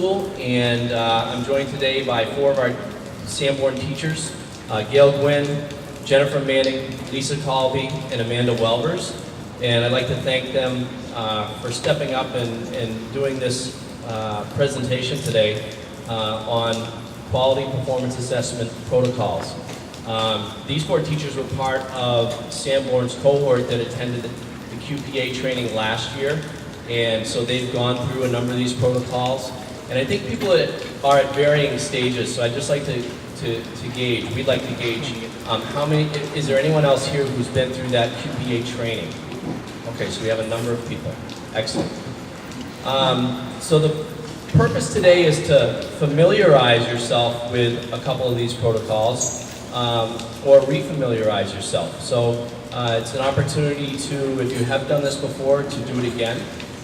school, and I'm joined today by 4 of our Sanborn teachers, Gail Gwynn, Jennifer Manning, Lisa Colby, and Amanda Welvers. And I'd like to thank them for stepping up and doing this presentation today on quality performance assessment protocols. These 4 teachers were part of Sanborn's cohort that attended the QPA training last year, and so they've gone through a number of these protocols. And I think people are at varying stages, so I'd just like to gauge, we'd like to gauge how many, is there anyone else here who's been through that QPA training? Okay, so we have a number of people. Excellent. So the purpose today is to familiarize yourself with a couple of these protocols, or refamiliarize yourself. So it's an opportunity to, if you have done this before, to do it again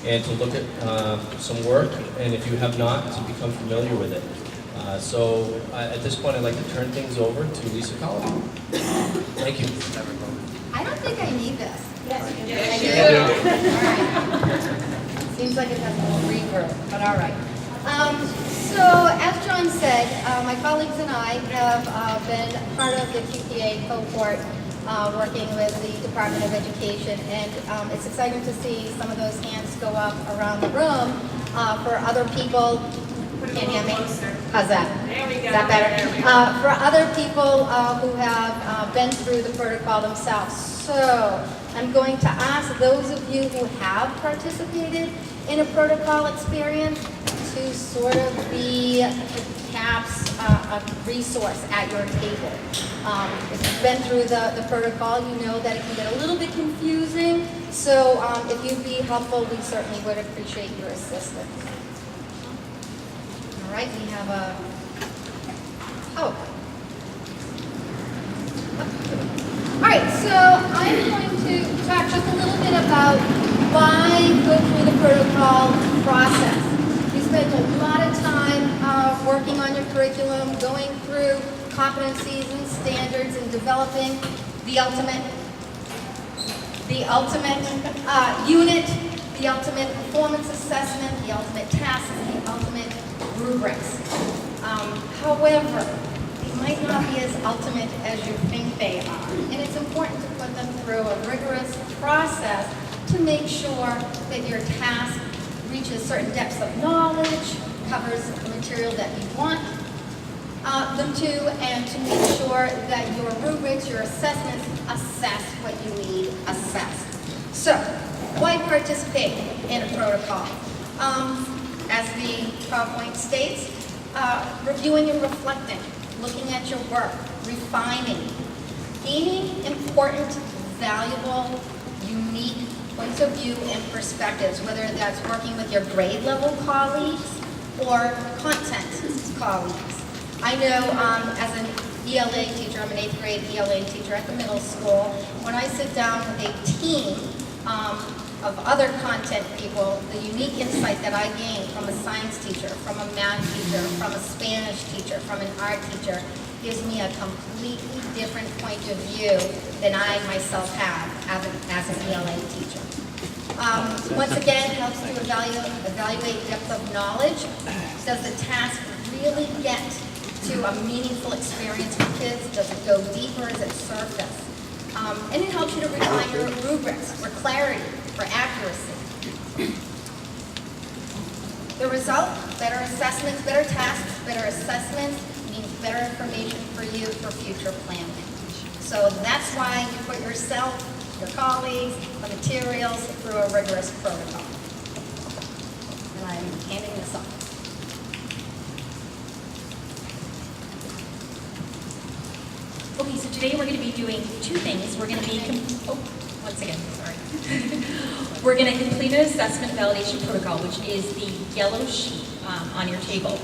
and to look at some work, and if you have not, to become familiar with it. So at this point, I'd like to turn things over to Lisa Collins. Thank you. I don't think I need this. Yes, you do. I do? All right. Seems like it has a little reverb, but all right. So as John said, my colleagues and I have been part of the QPA cohort working with the Department of Education, and it's exciting to see some of those hands go up around the room for other people. Can't hear me? How's that? There we go. Is that better? There we go. For other people who have been through the protocol themselves. So I'm going to ask those of you who have participated in a protocol experience to sort of be perhaps a resource at your table. If you've been through the protocol, you know that it can get a little bit confusing. So if you'd be helpful, we certainly would appreciate your assistance. All right, we have a, All right, so I'm going to talk just a little bit about why go through the protocol process. You spend a lot of time working on your curriculum, going through competencies and standards and developing the ultimate unit, the ultimate performance assessment, the ultimate tasks, the ultimate rubrics. However, they might not be as ultimate as you think they are. And it's important to put them through a rigorous process to make sure that your task reaches certain depths of knowledge, covers the material that you want them to, and to make sure that your rubrics, your assessments, assess what you need assessed. So, why participate in a protocol? As the PowerPoint states, reviewing and reflecting, looking at your work, refining, gaining important, valuable, unique points of view and perspectives, whether that's working with your grade level colleagues or content colleagues. I know as an ELA teacher, I'm an 8th grade ELA teacher at the middle school, when I sit down with a team of other content people, the unique insight that I gain from a science teacher, from a math teacher, from a Spanish teacher, from an art teacher, gives me a completely different point of view than I myself have as an ELA teacher. Once again, it helps to evaluate depth of knowledge. Does the task really get to a meaningful experience for kids? Does it go deeper? Is it surface? And it helps you to refine your rubrics for clarity, for accuracy. The result, better assessments, better tasks, better assessments means better information for you for future planning. So that's why you put yourself, your colleagues, the materials through a rigorous protocol. And I'm handing this off. Okay, so today we're going to be doing 2 things. We're going to be, once again, sorry. We're going to complete an assessment validation protocol, which is the yellow sheet on your table.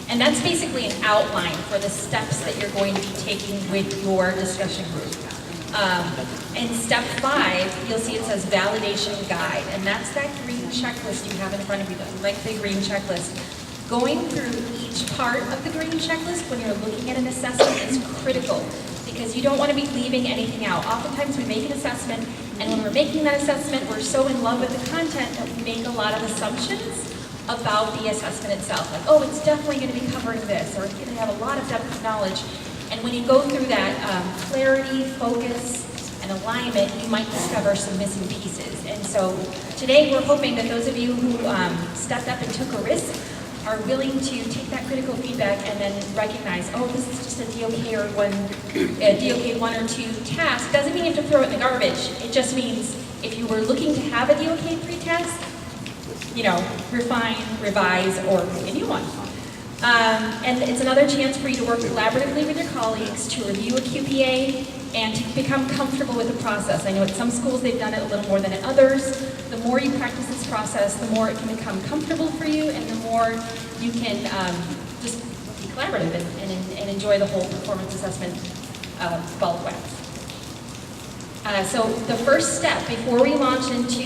And that's basically an outline for the steps that you're going to be taking with your discussion group. In step 5, you'll see it says validation guide, and that's that green checklist you have in front of you, like the green checklist. Going through each part of the green checklist when you're looking at an assessment is critical, because you don't want to be leaving anything out. Oftentimes we make an assessment, and when we're making that assessment, we're so in love with the content that we make a lot of assumptions about the assessment itself. Like, oh, it's definitely going to be covering this, or it's going to have a lot of depth of knowledge. And when you go through that clarity, focus, and alignment, you might discover some missing pieces. And so today we're hoping that those of you who stepped up and took a risk are willing to take that critical feedback and then recognize, oh, this is just a DOK or a DOK 1 or 2 task. Doesn't mean you have to throw it in the garbage. It just means if you were looking to have a DOK 3 task, you know, refine, revise, or make a new one. And it's another chance for you to work collaboratively with your colleagues to review a QPA and to become comfortable with the process. I know at some schools they've done it a little more than at others. The more you practice this process, the more it can become comfortable for you, and the more you can just be collaborative and enjoy the whole performance assessment ball of wax. So the first step before we launch into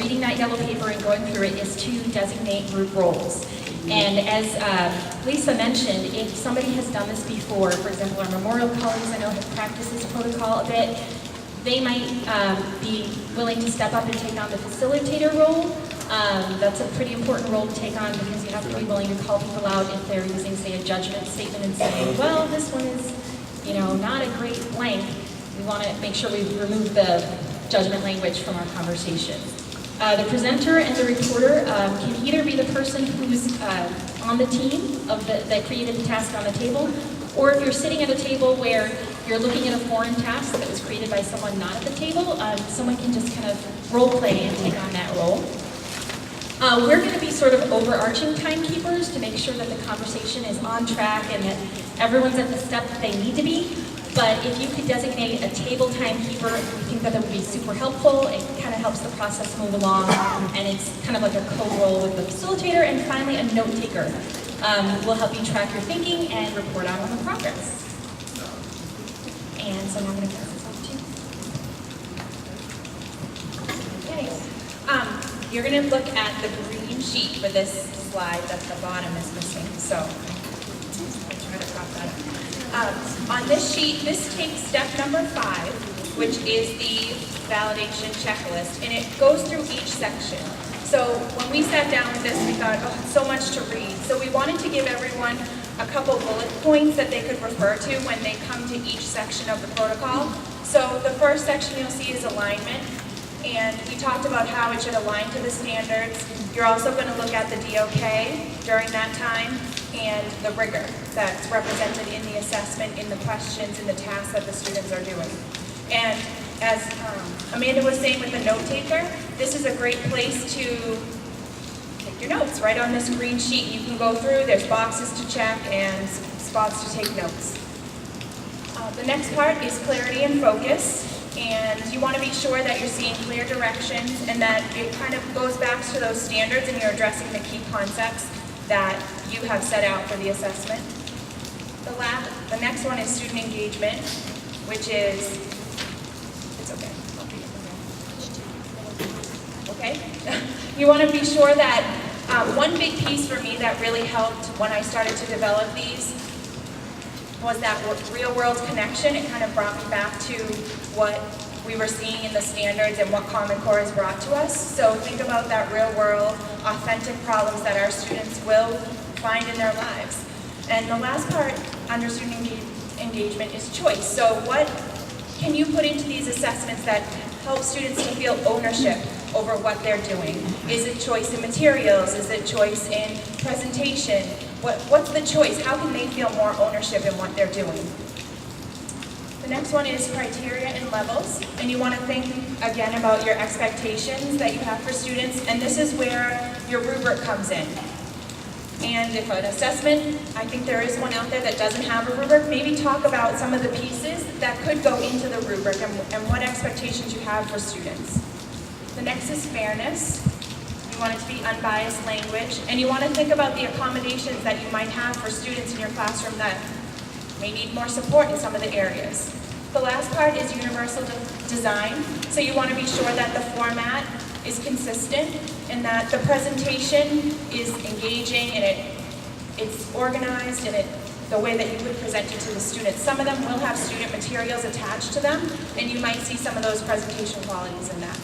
reading that yellow paper and going through it is to designate group roles. And as Lisa mentioned, if somebody has done this before, for example, our memorial colleagues I know have practiced this protocol a bit, they might be willing to step up and take on the facilitator role. That's a pretty important role to take on because you have to be willing to call people out if they're using, say, a judgment statement and saying, well, this one is, you know, not a great blank. We want to make sure we remove the judgment language from our conversation. The presenter and the reporter can either be the person who's on the team that created the task on the table, or if you're sitting at a table where you're looking at a foreign task that was created by someone not at the table, someone can just kind of role play and take on that role. We're going to be sort of overarching timekeepers to make sure that the conversation is on track and that everyone's at the step that they need to be. But if you could designate a table timekeeper, we think that would be super helpful. It kind of helps the process move along, and it's kind of like a co-role with the facilitator. And finally, a note taker will help you track your thinking and report out on the progress. And so now I'm going to pass this off to you. Okay. You're going to look at the green sheet for this slide that the bottom is missing. So I'll try to prop that up. On this sheet, this takes step number 5, which is the validation checklist, and it goes through each section. So when we sat down with this, we thought, oh, it's so much to read. So we wanted to give everyone a couple bullet points that they could refer to when they come to each section of the protocol. So the first section you'll see is alignment, and we talked about how it should align to the standards. You're also going to look at the DOK during that time, and the rigor that's represented in the assessment, in the questions, in the tasks that the students are doing. And as Amanda was saying with the note taker, this is a great place to take your notes right on this green sheet. You can go through, there's boxes to check and spots to take notes. The next part is clarity and focus. And you want to be sure that you're seeing clear directions and that it kind of goes back to those standards and you're addressing the key concepts that you have set out for the assessment. The next one is student engagement, which is, it's okay. Okay? You want to be sure that one big piece for me that really helped when I started to develop these was that real-world connection. It kind of brought me back to what we were seeing in the standards and what Common Core has brought to us. So think about that real-world, authentic problems that our students will find in their lives. And the last part under student engagement is choice. So what can you put into these assessments that help students to feel ownership over what they're doing? Is it choice in materials? Is it choice in presentation? What's the choice? How can they feel more ownership in what they're doing? The next one is criteria and levels, and you want to think again about your expectations that you have for students, and this is where your rubric comes in. And if an assessment, I think there is one out there that doesn't have a rubric, maybe talk about some of the pieces that could go into the rubric and what expectations you have for students. The next is fairness. You want it to be unbiased language, and you want to think about the accommodations that you might have for students in your classroom that may need more support in some of the areas. The last part is universal design, so you want to be sure that the format is consistent and that the presentation is engaging and it's organized and the way that you would present it to the students. Some of them will have student materials attached to them, and you might see some of those presentation qualities in that.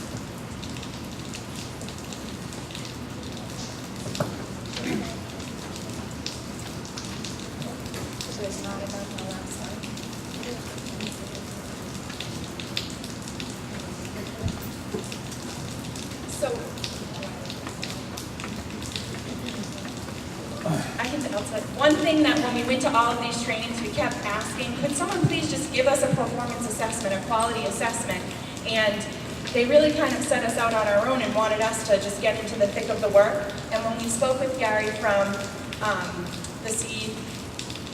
was not about the last slide. So, I can tell that one thing that when we went to all of these trainings, we kept asking, could someone please just give us a performance assessment, a quality assessment? And they really kind of set us out on our own and wanted us to just get into the thick of the work. And when we spoke with Gary from the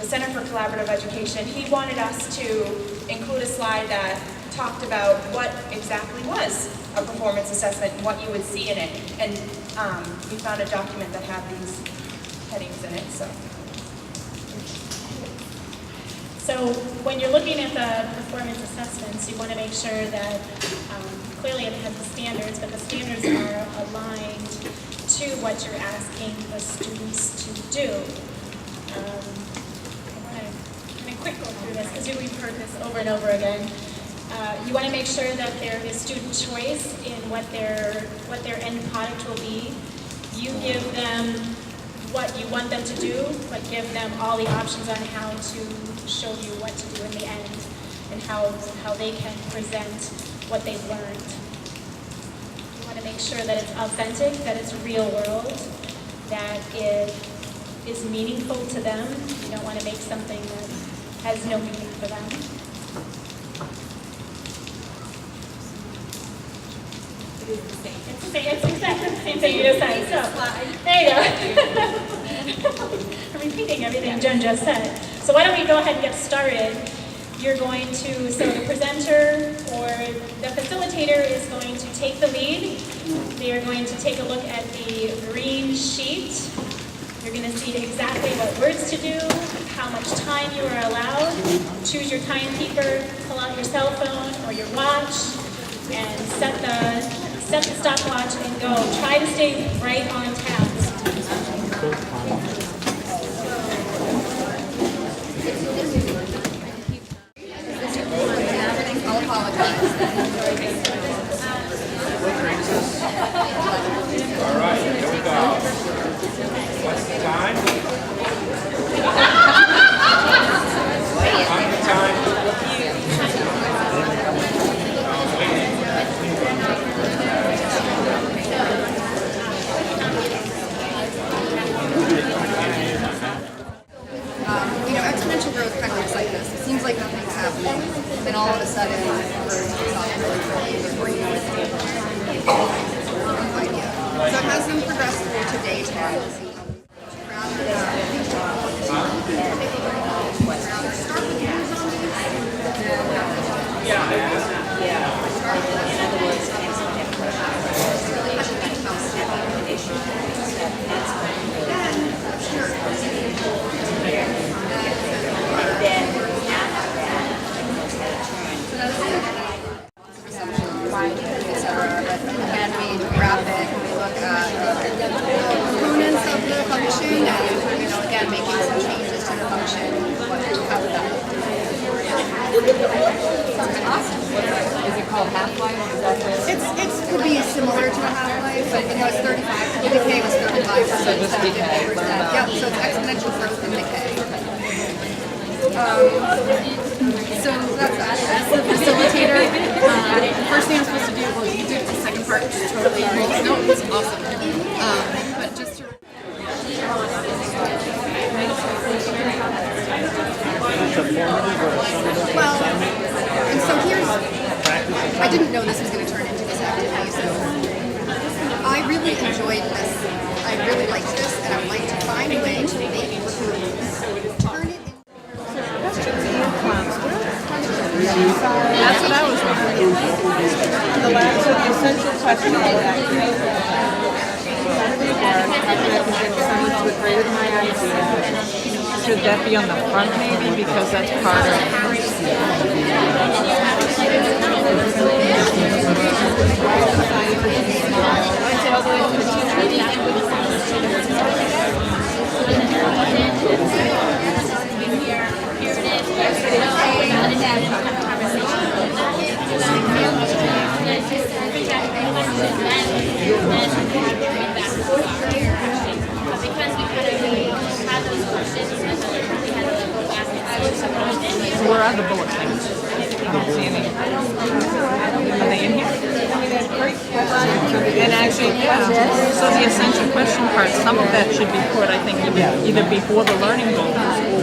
Center for Collaborative Education, he wanted us to include a slide that talked about what exactly was a performance assessment and what you would see in it. And we found a document that had these headings in it. So when you're looking at the performance assessments, you want to make sure that clearly it has the standards, but the standards are aligned to what you're asking the students to do. I'm going to quick go through this because we've heard this over and over again. You want to make sure that there is student choice in what their end product will be. You give them what you want them to do, but give them all the options on how to show you what to do in the end and how they can present what they've learned. You want to make sure that it's authentic, that it's real world, that it is meaningful to them. You don't want to make something that has no meaning for them. It's the same. It's exactly the same thing you just said. So, there you go. I'm repeating everything Jen just said. So why don't we go ahead and get started. You're going to, so the presenter or the facilitator is going to take the lead. They are going to take a look at the green sheet. You're going to see exactly what words to do, how much time you are allowed. Choose your timekeeper, pull out your cell phone or your watch, and set the stopwatch and go. Try to stay right on task. I'll apologize. All right, here we go. What's the time? What's the time? Exponential growth kind of looks like this. It seems like nothing's happening, then all of a sudden, idea. So it has them progress through today's policy. It could be similar to a half-life, but it's 35. The decay was 35%. So just decay. Yep, so it's exponential growth and decay. So that's that. As the facilitator, the first thing I'm supposed to do, well, you did the second part totally cool. No, it's awesome. But just to... Well, and so here's, I didn't know this was going to turn into this activity, so I really enjoyed this. I really liked this, and I would like to find a way to make it to turn it into... That's what I was wondering. The last essential question was someone to agree with my idea. Should that be on the front maybe because that's part Because we kind of had those questions, we had to go back and are the bullet points? I don't see any. Are they in here? And actually, yeah. So the essential question part, some of that should be put, I think, either before the learning goals or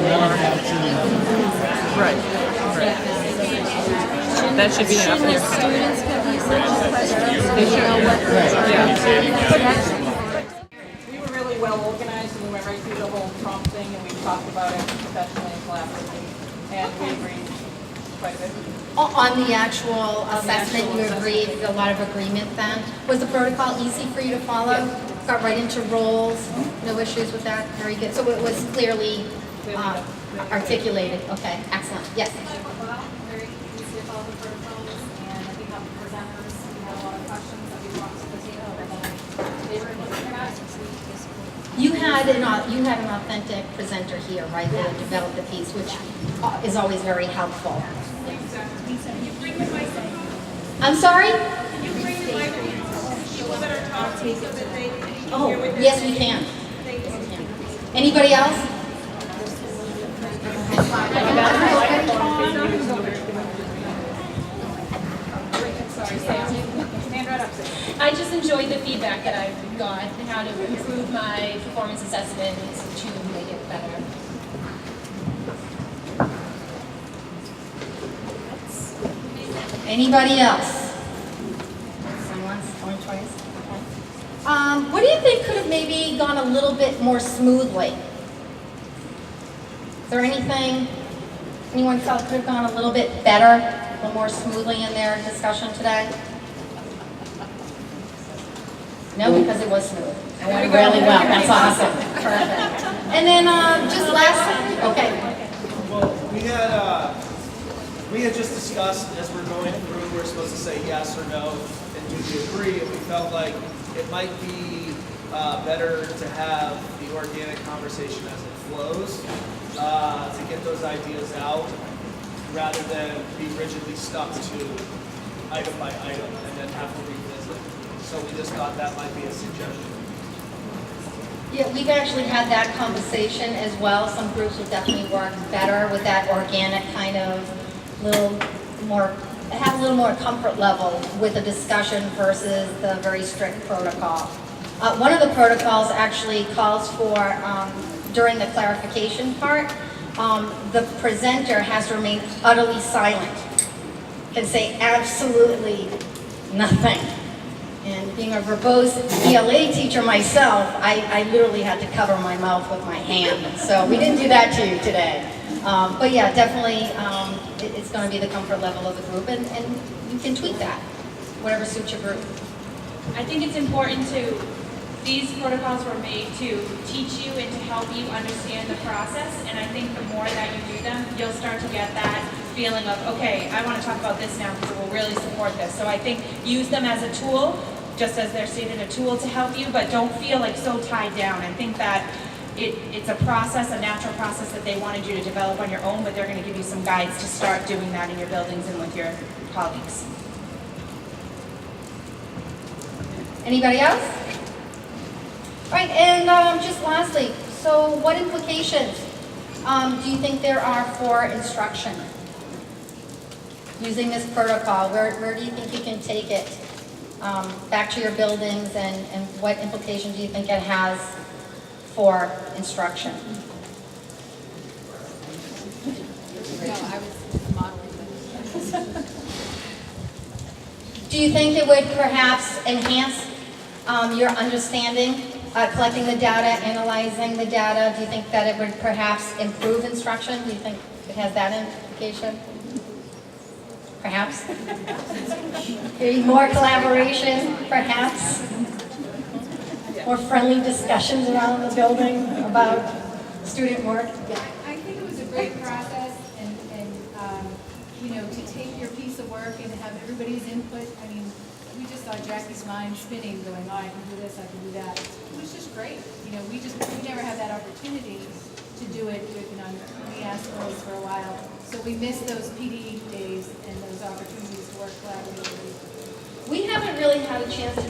right. That should be up Shouldn't here. the students have the essential questions? They should. Yeah. We were really well organized and we went right through the whole prompt thing and we talked about it professionally and collaboratively and we agreed quite a bit. On the actual assessment, you agreed, a lot of agreement then? Was the protocol easy for you to follow? Got right into roles, no issues with that? Very good. So it was clearly articulated. Okay, excellent. Yes? Very easy to follow the protocols, and we have presenters, we had a lot of questions that we brought to the table, and then they were looking at us. You had an authentic presenter here, right, that developed the piece, which is always very helpful. I'm sorry? Oh, yes, we can. Anybody else? I just enjoyed the feedback that I got and how to improve my performance assessments to make it better. Anybody else? Going once, going twice? Okay. What do you think could have maybe gone a little bit more smoothly? Is there anything anyone felt could have gone a little bit better, a little more smoothly in their discussion today? No, because it was smooth. It went really well. That's awesome. Perfect. And then just last, okay. Well, we had just discussed as we're going through, we're supposed to say yes or no and do the agree, and we felt like it might be better to have the organic conversation as it flows, to get those ideas out, rather than be rigidly stuck to item by item and then have to revisit. So we just thought that might be a suggestion. Yeah, we've actually had that conversation as well. Some groups will definitely work better with that organic kind of have a little more comfort level with the discussion versus the very strict protocol. One of the protocols actually calls for, during the clarification part, the presenter has to remain utterly silent, can say absolutely nothing. And being a verbose ELA teacher myself, I literally had to cover my mouth with my hand. So we didn't do that to you today. But yeah, definitely it's going to be the comfort level of the group, and you can tweak that, whatever suits your group. I think it's important these protocols were made to teach you and to help you understand the process, and I think the more that you do them, you'll start to get that feeling of, okay, I want to talk about this now because it will really support this. So I think use them as a tool, just as they're stated, a tool to help you, but don't feel like so tied down. I think that it's a process, a natural process that they wanted you to develop on your own, but they're going to give you some guides to start doing that in your buildings and with your colleagues. Anybody else? All right, and just lastly, so what implications do you think there are for instruction using this protocol? Where do you think you can take it back to your buildings, and what implications do you think it has for instruction? Do you think it would perhaps enhance your understanding, collecting the data, analyzing the data? Do you think that it would perhaps improve instruction? Do you think it has that implication? Perhaps? Maybe more collaboration, perhaps? More friendly discussions around the building about student work? Yeah. I think it was a great process, and to take your piece of work and have everybody's input. I mean, we just saw Jackie's mind spinning, going, oh, I can do this, I can do that. It was just great. We never had that opportunity to do it. We asked girls for a while, so we missed those PD days and those opportunities to work collaboratively. We haven't really had a chance to do